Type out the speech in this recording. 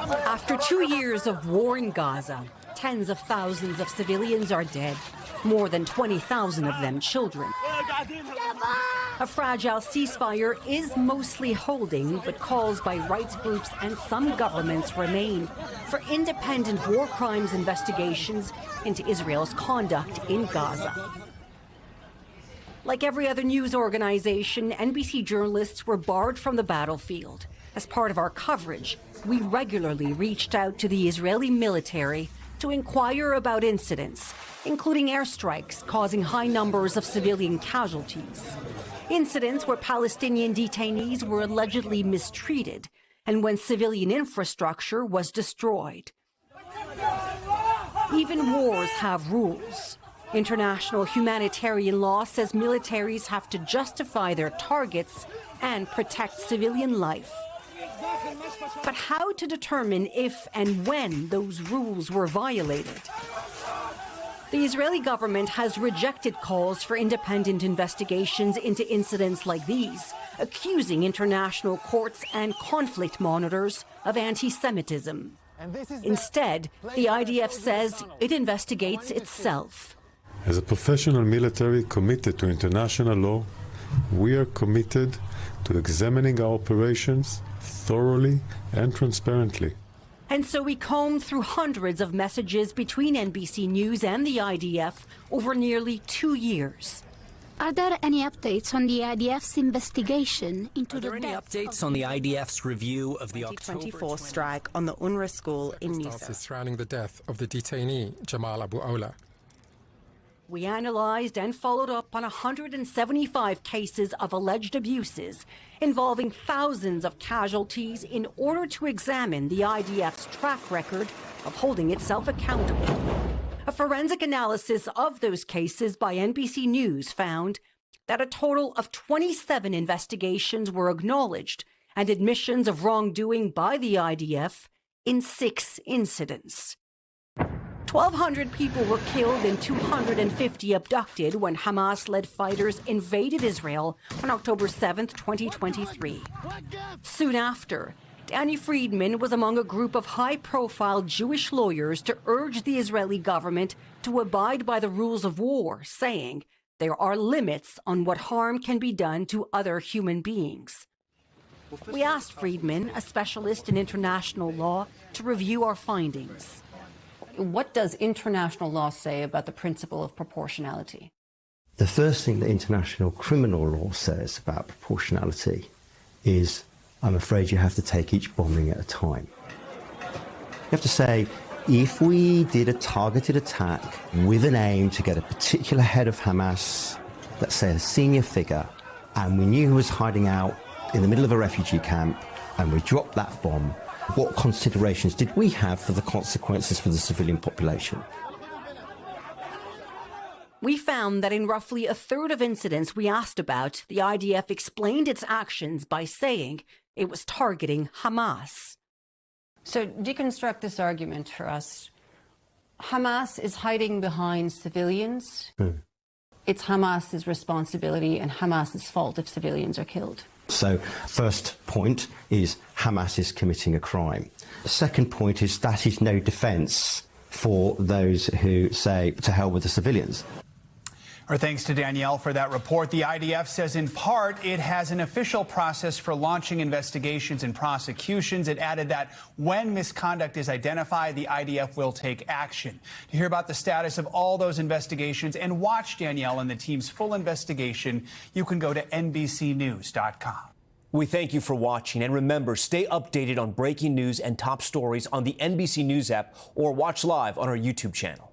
After 2 years of war in Gaza, tens of thousands of civilians are dead, more than 20,000 of them children. A fragile ceasefire is mostly holding, but calls by rights groups and some governments remain for independent war crimes investigations into Israel's conduct in Gaza. Like every other news organization, NBC journalists were barred from the battlefield. As part of our coverage, we regularly reached out to the Israeli military to inquire about incidents, including airstrikes causing high numbers of civilian casualties. Incidents where Palestinian detainees were allegedly mistreated and when civilian infrastructure was destroyed. Even wars have rules. International humanitarian law says militaries have to justify their targets and protect civilian life. But how to determine if and when those rules were violated? The Israeli government has rejected calls for independent investigations into incidents like these, accusing international courts and conflict monitors of anti-Semitism. Instead, the IDF says it investigates itself. As a professional military committed to international law, we are committed to examining our operations thoroughly and transparently. And so we combed through hundreds of messages between NBC News and the IDF over nearly 2 years. Are there any updates on the IDF's investigation into the death? Are there any updates on the IDF's review of the 2024 strike on the UNRWA school in Nisa? Surrounding the death of the detainee Jamal Abu Ola. We analyzed and followed up on 175 cases of alleged abuses involving thousands of casualties in order to examine the IDF's track record of holding itself accountable. A forensic analysis of those cases by NBC News found that a total of 27 investigations were acknowledged and admissions of wrongdoing by the IDF in 6 incidents. 1,200 people were killed and 250 abducted when Hamas-led fighters invaded Israel on October 7, 2023. Soon after, Danny Friedman was among a group of high-profile Jewish lawyers to urge the Israeli government to abide by the rules of war, saying there are limits on what harm can be done to other human beings. We asked Friedman, a specialist in international law, to review our findings. What does international law say about the principle of proportionality? The first thing that international criminal law says about proportionality is, I'm afraid you have to take each bombing at a time. You have to say, if we did a targeted attack with an aim to get a particular head of Hamas, let's say a senior figure, and we knew he was hiding out in the middle of a refugee camp, and we dropped that bomb, what considerations did we have for the consequences for the civilian population? We found that in roughly a third of incidents we asked about, the IDF explained its actions by saying it was targeting Hamas. So deconstruct this argument for us. Hamas is hiding behind civilians. It's Hamas's responsibility and Hamas's fault if civilians are killed. So first point is Hamas is committing a crime. The second point is that is no defence for those who say to hell with the civilians. Our thanks to Danielle for that report. The IDF says in part it has an official process for launching investigations and prosecutions. It added that when misconduct is identified, the IDF will take action. To hear about the status of all those investigations and watch Danielle and the team's full investigation, you can go to NBCnews.com. We thank you for watching, and remember, stay updated on breaking news and top stories on the NBC News app or watch live on our YouTube channel.